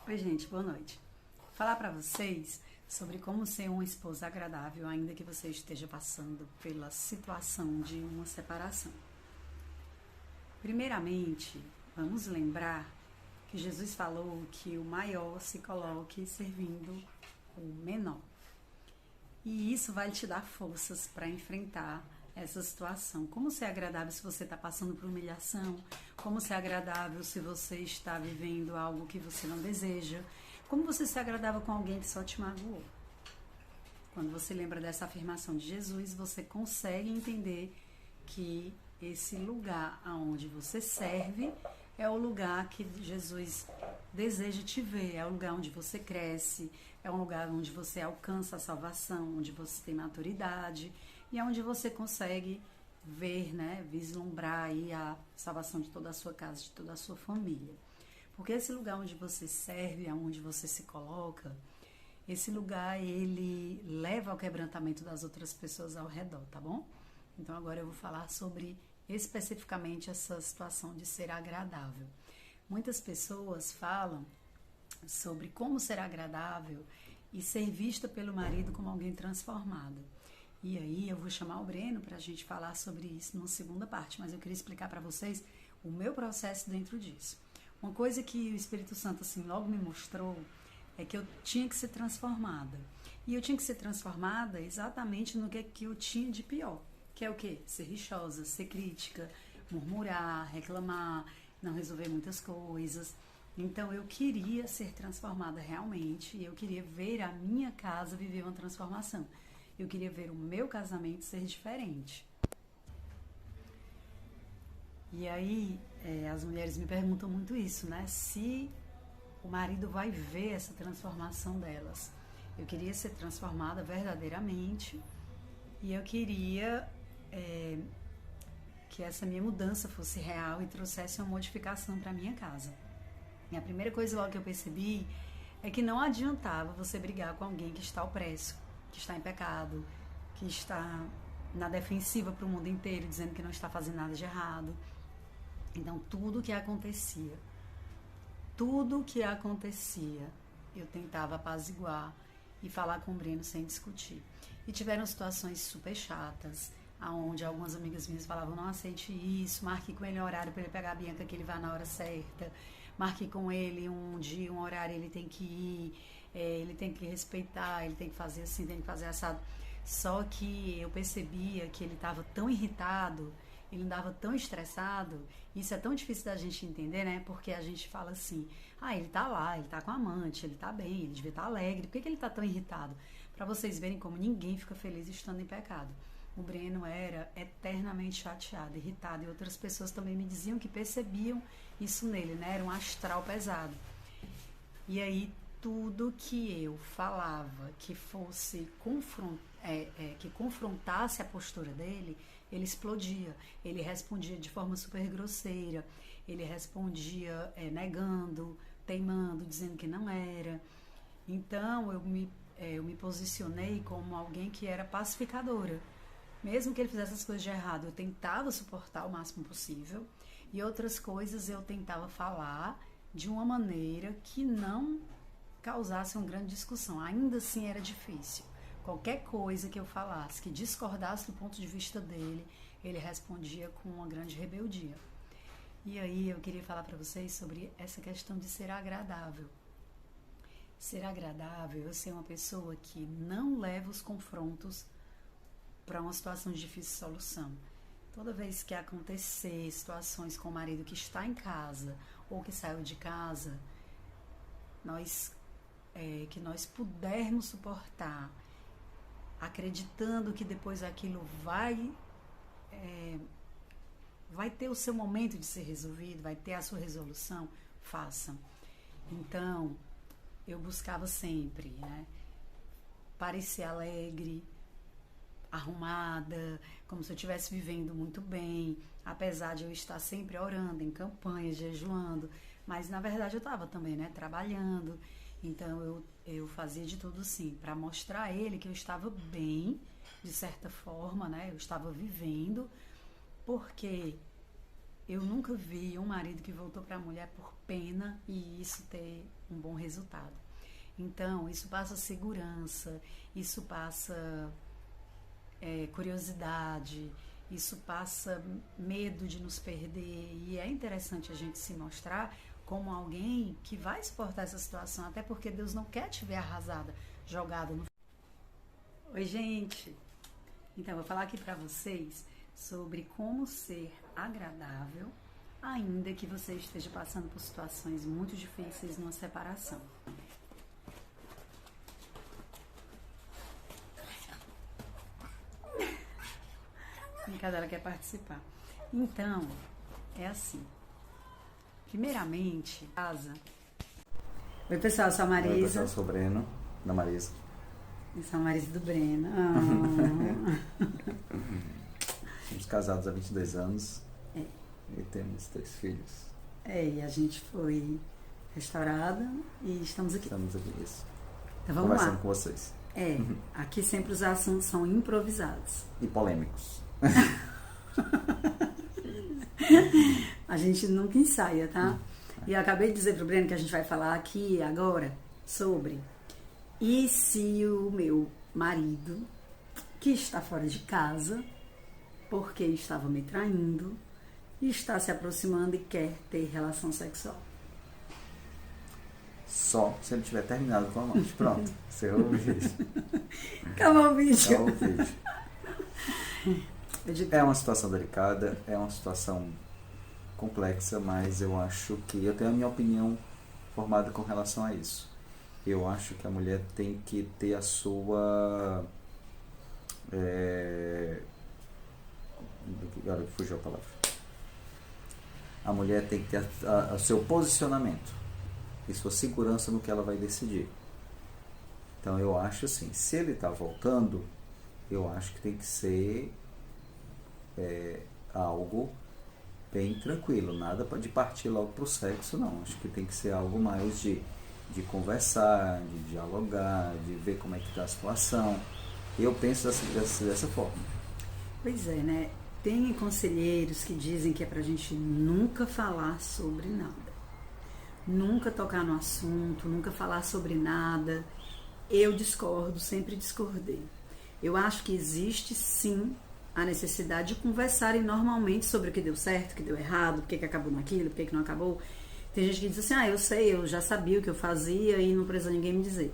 Oi, gente, boa noite. Vou falar para vocês sobre como ser uma esposa agradável, ainda que você esteja passando pela situação de uma separação. Primeiramente, vamos lembrar que Jesus falou que o maior se coloque servindo o menor. E isso vai te dar forças para enfrentar essa situação. Como ser agradável se você está passando por humilhação? Como ser agradável se você está vivendo algo que você não deseja? Como você ser agradável com alguém que só te magoou? Quando você lembra dessa afirmação de Jesus, você consegue entender que esse lugar aonde você serve é o lugar que Jesus deseja te ver, é o lugar onde você cresce, é um lugar onde você alcança a salvação, onde você tem maturidade e é onde você consegue ver, né, vislumbrar aí a salvação de toda a sua casa, de toda a sua família. Porque esse lugar onde você serve, aonde você se coloca, esse lugar ele leva ao quebrantamento das outras pessoas ao redor, tá bom? Então agora eu vou falar sobre especificamente essa situação de ser agradável. Muitas pessoas falam sobre como ser agradável e ser vista pelo marido como alguém transformado. E aí eu vou chamar o Breno para a gente falar sobre isso numa segunda parte, mas eu queria explicar para vocês o meu processo dentro disso. Uma coisa que o Espírito Santo assim logo me mostrou é que eu tinha que ser transformada. E eu tinha que ser transformada exatamente no que eu tinha de pior. Que é o quê? Ser rixosa, ser crítica, murmurar, reclamar, não resolver muitas coisas. Então eu queria ser transformada realmente e eu queria ver a minha casa viver uma transformação. Eu queria ver o meu casamento ser diferente. E aí as mulheres me perguntam muito isso, né? Se o marido vai ver essa transformação delas. Eu queria ser transformada verdadeiramente e eu queria que essa minha mudança fosse real e trouxesse uma modificação para minha casa. E a primeira coisa logo que eu percebi é que não adiantava você brigar com alguém que está opresso, que está em pecado, que está na defensiva para o mundo inteiro, dizendo que não está fazendo nada de errado. Então tudo que acontecia, eu tentava apaziguar e falar com o Breno sem discutir. E tiveram situações super chatas, aonde algumas amigas minhas falavam, não aceite isso, marque com ele um horário para ele pegar a Bianca que ele vá na hora certa, marque com ele um dia, um horário, ele tem que ir, ele tem que respeitar, ele tem que fazer assim, tem que fazer assado. Só que eu percebia que ele estava tão irritado, ele andava tão estressado, isso é tão difícil da gente entender, né? Porque a gente fala assim, ele tá lá, ele tá com a amante, ele tá bem, ele devia estar alegre, por que ele tá tão irritado? Para vocês verem como ninguém fica feliz estando em pecado. O Breno era eternamente chateado, irritado, e outras pessoas também me diziam que percebiam isso nele, né? Era um astral pesado. E aí tudo que eu falava que fosse que confrontasse a postura dele, ele explodia. Ele respondia de forma super grosseira, ele respondia negando, teimando, dizendo que não era. Então eu me posicionei como alguém que era pacificadora. Mesmo que ele fizesse as coisas de errado, eu tentava suportar o máximo possível e outras coisas eu tentava falar de uma maneira que não causasse uma grande discussão. Ainda assim era difícil. Qualquer coisa que eu falasse que discordasse do ponto de vista dele, ele respondia com uma grande rebeldia. E aí eu queria falar para vocês sobre essa questão de ser agradável. Ser agradável é ser uma pessoa que não leva os confrontos para uma situação de difícil solução. Toda vez que acontecer situações com o marido que está em casa ou que saiu de casa, que nós pudermos suportar, acreditando que depois aquilo vai ter o seu momento de ser resolvido, vai ter a sua resolução, façam. Então, eu buscava sempre, né, parecer alegre, arrumada, como se eu estivesse vivendo muito bem, apesar de eu estar sempre orando, em campanhas, jejuando, mas na verdade eu estava também, né, trabalhando. Então eu fazia de tudo sim, para mostrar a ele que eu estava bem, de certa forma, né, eu estava vivendo, porque eu nunca vi um marido que voltou para a mulher por pena e isso ter um bom resultado. Então, isso passa segurança, isso passa curiosidade, isso passa medo de nos perder. E é interessante a gente se mostrar como alguém que vai suportar essa situação, até porque Deus não quer te ver arrasada, jogada no... Oi, gente! Então, eu vou falar aqui para vocês sobre como ser agradável, ainda que você esteja passando por situações muito difíceis numa separação. Cada quer participar. Então, é assim. Primeiramente, casa. Oi, pessoal, eu sou a Marisa. Oi, pessoal, eu sou o Breno, da Marisa. Eu sou a Marisa do Breno. Somos casados há 22 anos e temos 3 filhos. E a gente foi restaurada e estamos aqui. Estamos aqui, isso. Então vamos conversando lá. Com vocês. Aqui sempre os assuntos são improvisados. E polêmicos. A gente nunca ensaia, tá? E eu acabei de dizer pro Breno que a gente vai falar aqui agora sobre e se o meu marido, que está fora de casa, porque estava me traindo, está se aproximando e quer ter relação sexual. Só se ele tiver terminado com a morte. Pronto, encerrou o vídeo. Acabou o vídeo. Acabou o vídeo. É uma situação delicada, é uma situação complexa, mas eu acho que eu tenho a minha opinião formada com relação a isso. Eu acho que a mulher tem que ter a sua... Agora fugiu a palavra. A mulher tem que ter o seu posicionamento e sua segurança no que ela vai decidir. Então eu acho assim, se ele está voltando, eu acho que tem que ser algo bem tranquilo, nada de partir logo para o sexo, não. Acho que tem que ser algo mais de conversar, de dialogar, de ver como é que está a situação. Eu penso dessa forma. Pois é, né? Tem conselheiros que dizem que é pra gente nunca falar sobre nada. Nunca tocar no assunto, nunca falar sobre nada. Eu discordo, sempre discordei. Eu acho que existe sim a necessidade de conversarem normalmente sobre o que deu certo, o que deu errado, por que acabou naquilo, por que não acabou. Tem gente que diz assim, eu sei, eu já sabia o que eu fazia e não precisa ninguém me dizer.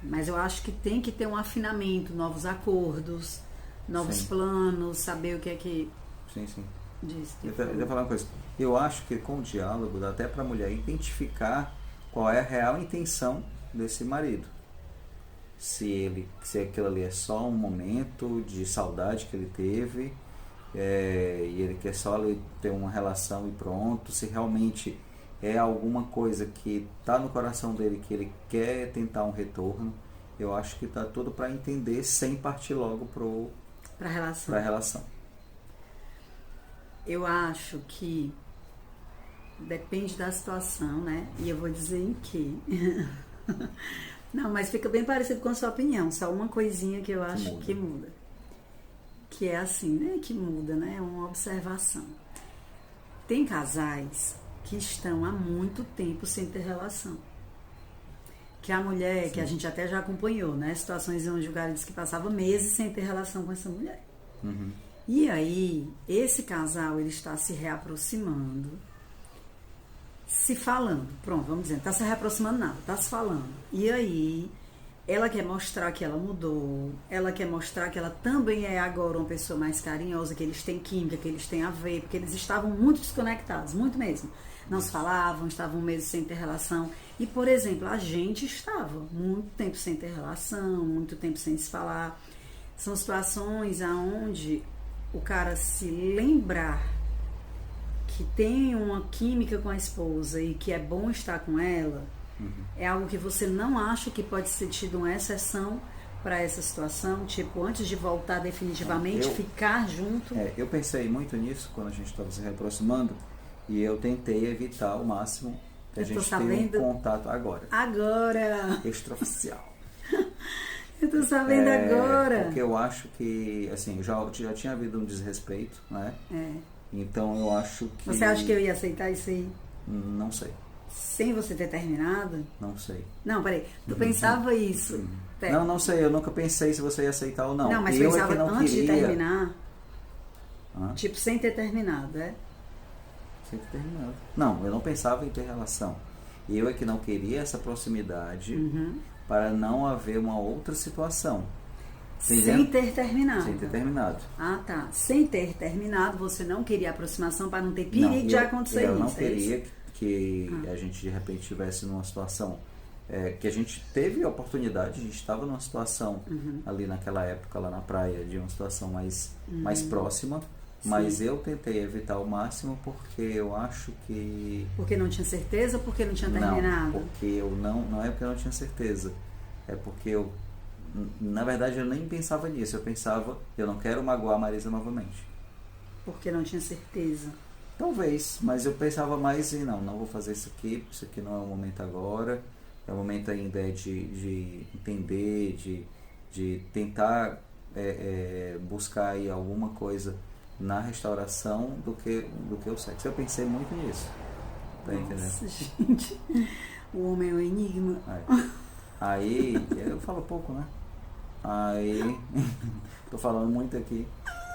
Mas eu acho que tem que ter um afinamento, novos acordos, novos planos, saber o que é que... Sim. Diz, eu vou falar uma coisa. Eu acho que com o diálogo dá até para a mulher identificar qual é a real intenção desse marido. Se aquilo ali é só um momento de saudade que ele teve e ele quer só ter uma relação e pronto, se realmente é alguma coisa que está no coração dele que ele quer tentar um retorno, eu acho que está tudo para entender sem partir logo para a relação. Eu acho que depende da situação, né? E eu vou dizer em que... Não, mas fica bem parecido com a sua opinião. Só uma coisinha que eu acho que muda. Que é assim, né? Que muda, né? É uma observação. Tem casais que estão há muito tempo sem ter relação. Que a mulher, que a gente até já acompanhou, né? Situações onde o cara disse que passava meses sem ter relação com essa mulher. E aí, esse casal, ele está se reaproximando, se falando, pronto, vamos dizer, tá se reaproximando nada, tá se falando. E aí, ela quer mostrar que ela mudou, ela quer mostrar que ela também é agora uma pessoa mais carinhosa, que eles têm química, que eles têm a ver, porque eles estavam muito desconectados, muito mesmo. Não se falavam, estavam meses sem ter relação. E, por exemplo, a gente estava muito tempo sem ter relação, muito tempo sem se falar. São situações onde o cara se lembrar que tem uma química com a esposa e que é bom estar com ela, é algo que você não acha que pode ser tido uma exceção para essa situação, tipo, antes de voltar definitivamente, ficar junto? Eu pensei muito nisso quando a gente estava se reaproximando e eu tentei evitar ao máximo que a gente tenha um contato agora. Extraoficial. Eu tô sabendo agora. Porque eu acho que, assim, já tinha havido um desrespeito, né? Então eu acho que... Você acha que eu ia aceitar isso aí? Não sei. Sem você ter terminado? Não sei. Não, peraí. Tu pensava isso? Não sei. Eu nunca pensei se você ia aceitar ou não. Não, mas eu pensava é que não antes queria... de terminar? Hã? Tipo, sem ter terminado, é? Sem ter terminado. Não, eu não pensava em ter relação. Eu é que não queria essa proximidade para não haver uma outra situação. Sem ter terminado. Sem ter terminado. Ah, tá. Sem ter terminado, você não queria aproximação para não ter perigo de acontecer eu isso. Eu não queria que a gente de repente estivesse numa situação que a gente teve a oportunidade, a gente estava numa situação ali naquela época, lá na praia, de uma situação mais próxima, mas eu tentei evitar ao máximo porque eu acho que... Porque não tinha certeza ou porque não tinha terminado? Não, porque eu não é porque eu não tinha certeza, é porque eu, na verdade, eu nem pensava nisso, eu não quero magoar a Marisa novamente. Porque não tinha certeza? Talvez, mas eu pensava mais em não vou fazer isso aqui não é o momento agora, é o momento ainda de entender, de tentar buscar aí alguma coisa na restauração do que o sexo. Eu pensei muito nisso, tá entendendo? Nossa, gente, o homem é um enigma. Aí eu falo pouco, né? Aí, tô falando muito aqui.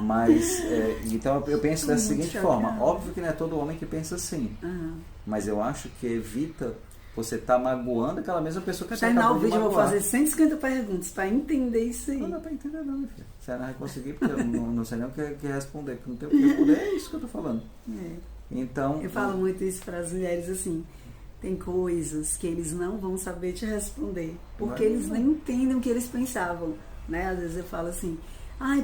Mas, então eu penso da seguinte forma. Óbvio que não é todo homem que pensa assim. Mas eu acho que evita você estar magoando aquela mesma pessoa que você acabou de magoar. Eu vou fazer 150 perguntas para entender isso aí. Não dá para entender não, minha filha. Você não vai conseguir, porque eu não sei nem o que responder. Porque não tem o que responder, é isso que eu tô falando. Então... Eu falo muito isso para as mulheres assim. Tem coisas que eles não vão saber te responder. Porque eles nem entendem o que eles pensavam. Né? Às vezes eu falo assim...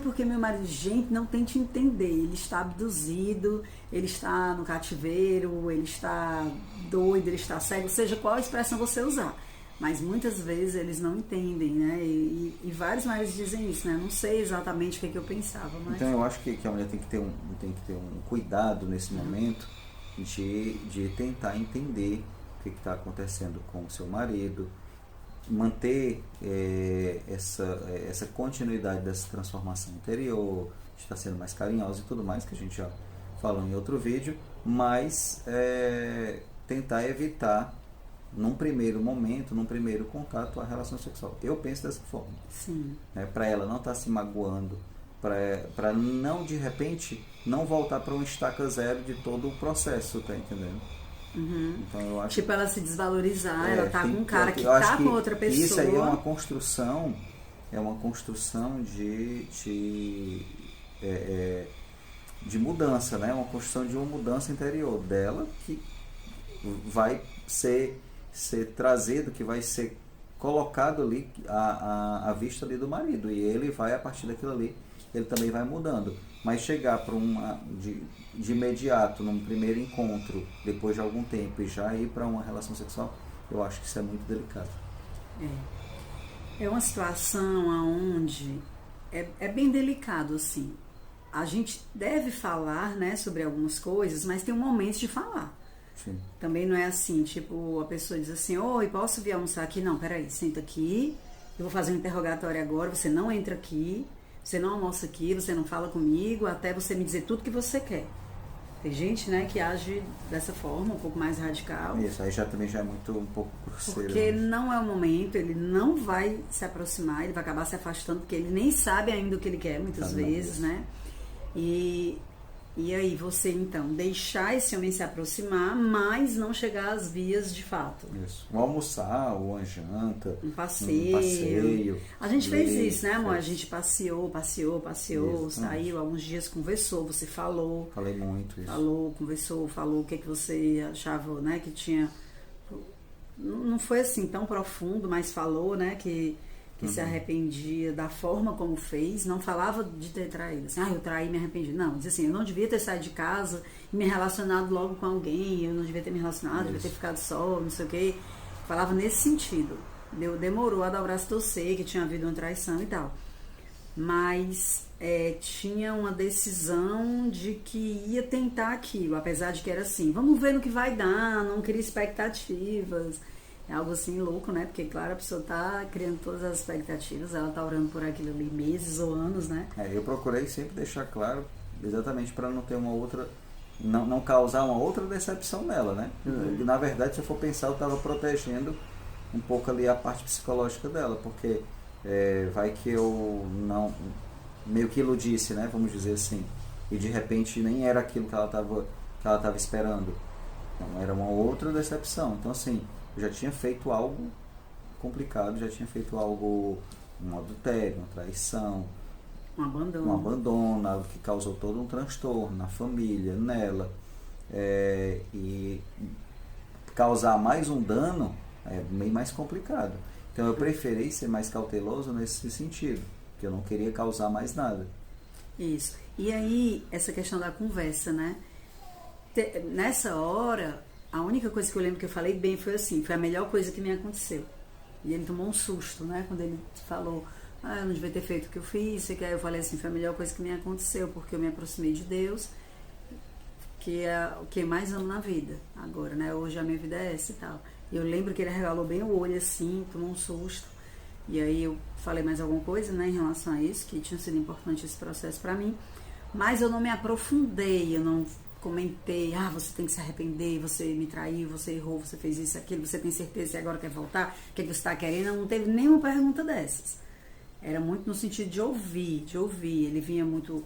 porque meu marido... Gente, não tente entender. Ele está abduzido, ele está no cativeiro, ele está doido, ele está cego, seja qual a expressão você usar. Mas muitas vezes eles não entendem, né? E vários maridos dizem isso, né? Não sei exatamente o que eu pensava, mas... Então eu acho que a mulher tem que ter um cuidado nesse momento de tentar entender o que está acontecendo com o seu marido, manter essa continuidade dessa transformação interior, de estar sendo mais carinhosa e tudo mais, que a gente já falou em outro vídeo, mas tentar evitar, num primeiro momento, num primeiro contato, a relação sexual. Eu penso dessa forma. Sim. Para ela não estar se magoando, para não, de repente, não voltar para um estaca zero de todo o processo, tá entendendo? Então, eu acho tipo, ela se desvalorizar, ela tá com um cara que tá com outra pessoa. Isso aí é uma construção de mudança, né? Uma construção de uma mudança interior dela que vai ser trazido, que vai ser colocado ali à vista ali do marido, e ele vai, a partir daquilo ali, ele também vai mudando. Mas chegar para de imediato, num primeiro encontro, depois de algum tempo, e já ir para uma relação sexual, eu acho que isso é muito delicado. É uma situação onde é bem delicado, assim. A gente deve falar, né, sobre algumas coisas, mas tem um momento de falar. Sim. Também não é assim, tipo, a pessoa diz assim, oi, posso vir almoçar aqui? Não, peraí, senta aqui, eu vou fazer um interrogatório agora, você não entra aqui, você não almoça aqui, você não fala comigo, até você me dizer tudo que você quer. Tem gente, né, que age dessa forma, um pouco mais radical. Isso, aí também já é muito um pouco grosseiro. Porque não é o momento, ele não vai se aproximar, ele vai acabar se afastando, porque ele nem sabe ainda o que ele quer, muitas vezes, né? E aí você, então, deixar esse homem se aproximar, mas não chegar às vias de fato. Isso. Um almoçar, ou uma janta. Um passeio. A gente fez isso, né, amor? A gente passeou, isso, saiu, alguns dias conversou, você falou. Falei muito isso. Falou, conversou, falou o que você achava, né, que tinha... Não foi assim tão profundo, mas falou, né, que se arrependia da forma como fez, não falava de ter traído, assim, eu traí e me arrependi. Não, diz assim, eu não devia ter saído de casa e me relacionado logo com alguém, eu não devia ter me relacionado, devia ter ficado só, não sei o quê. Falava nesse sentido. Demorou a dar o braço a torcer, que tinha havido uma traição e tal. Mas tinha uma decisão de que ia tentar aquilo, apesar de que era assim, vamos ver no que vai dar, não cria expectativas. É algo assim louco, né? Porque, claro, a pessoa tá criando todas as expectativas, ela tá orando por aquilo ali meses ou anos, né? Eu procurei sempre deixar claro exatamente para não ter uma outra, não causar uma outra decepção nela, né? E, na verdade, se eu for pensar, eu estava protegendo um pouco ali a parte psicológica dela, porque vai que eu não, meio que iludisse, né? Vamos dizer assim, e de repente nem era aquilo que ela estava esperando. Então, era uma outra decepção. Então, assim, eu já tinha feito algo complicado, já tinha feito algo, um adultério, uma traição, um abandono, algo que causou todo um transtorno na família, nela, e causar mais um dano é meio mais complicado. Então eu preferi ser mais cauteloso nesse sentido, que eu não queria causar mais nada. Isso. E aí, essa questão da conversa, né? Nessa hora, a única coisa que eu lembro que eu falei bem foi assim, foi a melhor coisa que me aconteceu. E ele tomou um susto, né? Quando ele falou, eu não devia ter feito o que eu fiz. E aí eu falei assim, foi a melhor coisa que me aconteceu, porque eu me aproximei de Deus, que é o que eu mais amo na vida agora, né? Hoje a minha vida é essa e tal. E eu lembro que ele regalou bem o olho assim, tomou um susto. E aí eu falei mais alguma coisa, né, em relação a isso, que tinha sido importante esse processo pra mim. Mas eu não me aprofundei, eu não comentei, você tem que se arrepender, você me traiu, você errou, você fez isso, aquilo, você tem certeza que agora quer voltar, o que você está querendo? Não teve nenhuma pergunta dessas. Era muito no sentido de ouvir. Ele vinha muito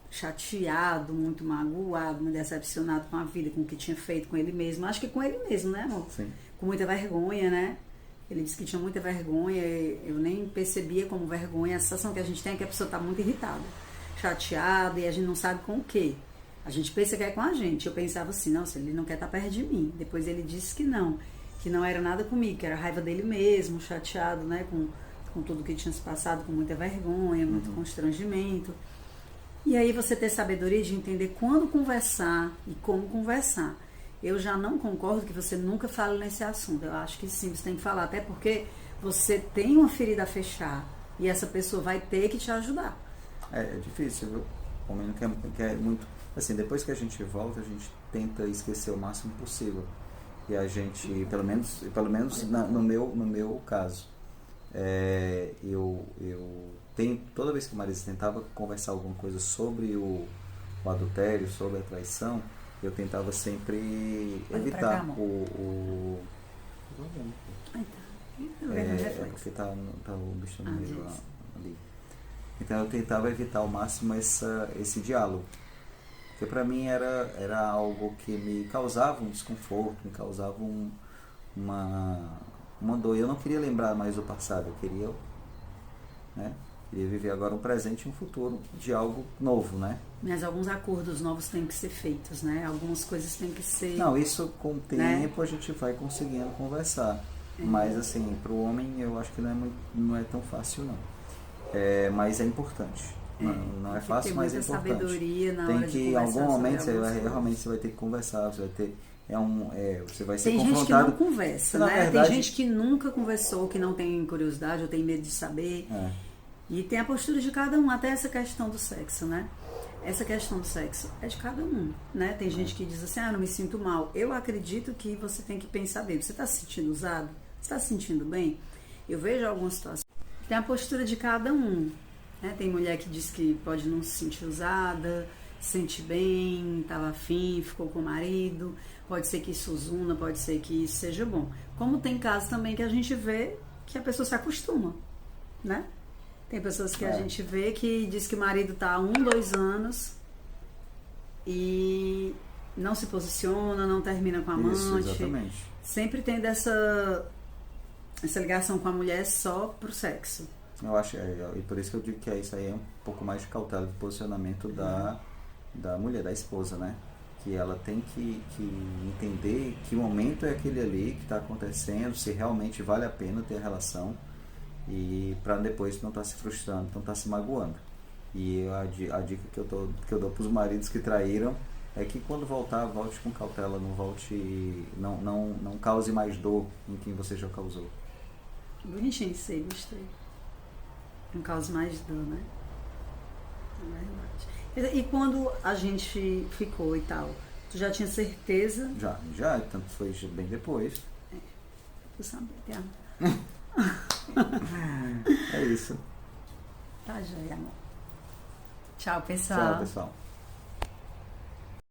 chateado, muito magoado, muito decepcionado com a vida, com o que tinha feito com ele mesmo. Acho que com ele mesmo, né, amor? Sim. Com muita vergonha, né? Ele disse que tinha muita vergonha, eu nem percebia como vergonha. A sensação que a gente tem é que a pessoa está muito irritada, chateada, e a gente não sabe com o quê. A gente pensa que é com a gente. Eu pensava assim, nossa, ele não quer estar perto de mim. Depois ele disse que não era nada comigo, que era raiva dele mesmo, chateado, né, com tudo que tinha se passado, com muita vergonha, muito constrangimento. E aí você ter sabedoria de entender quando conversar e como conversar. Eu já não concordo que você nunca fale nesse assunto. Eu acho que sim, você tem que falar, até porque você tem uma ferida a fechar e essa pessoa vai ter que te ajudar. É difícil, viu? O menino quer muito... Assim, depois que a gente volta, a gente tenta esquecer o máximo possível. E a gente, pelo menos no meu caso, eu tenho, toda vez que o Marisa tentava conversar alguma coisa sobre o adultério, sobre a traição, eu tentava sempre evitar o... porque tá o bicho no meio ali. Então eu tentava evitar ao máximo esse diálogo. Porque para mim era algo que me causava um desconforto, me causava uma dor. E eu não queria lembrar mais do passado, eu queria, né, queria viver agora um presente e um futuro de algo novo, né? Mas alguns acordos novos têm que ser feitos, né? Algumas coisas têm que ser... Não, isso com o tempo, né? A gente vai conseguindo conversar. Mas assim, para o homem eu acho que não é tão fácil não. Mas é importante. Não é fácil, mas é importante. Sabedoria na tem hora que de em algum momento realmente você vai ter que conversar, você vai ter você vai ser tem confrontado. gente que não conversa, né? Verdade, tem gente que nunca conversou, que não tem curiosidade ou tem medo de saber. E tem a postura de cada um, até essa questão do sexo, né? Essa questão do sexo é de cada um, né? Tem gente que diz assim, não me sinto mal. Eu acredito que você tem que pensar bem. Você está se sentindo usado? Você está se sentindo bem? Eu vejo algumas situações. Tem a postura de cada um, né? Tem mulher que diz que pode não se sentir usada, se sente bem, estava afim, ficou com o marido. Pode ser que isso usuna, pode ser que isso seja bom. Como tem casos também que a gente vê que a pessoa se acostuma, né? Tem pessoas que a gente vê que diz que o marido está há 1, 2 anos e não se posiciona, não termina com a amante. Isso, exatamente. Sempre tem essa ligação com a mulher só pro sexo. Eu acho, e por isso que eu digo que isso aí é um pouco mais de cautela de posicionamento da mulher, da esposa, né? Que ela tem que entender que momento é aquele ali que está acontecendo, se realmente vale a pena ter a relação, e para depois não estar se frustrando, não estar se magoando. E a dica que eu dou para os maridos que traíram é que quando voltar, volte com cautela, não cause mais dor em quem você já causou. Bonitinho isso aí, gostei. Não cause mais dor, né? É verdade. E quando a gente ficou e tal, tu já tinha certeza? Já, tanto foi bem depois. Tu sabe, É isso. Tá, já, amor. Tchau, Tchau, pessoal. pessoal.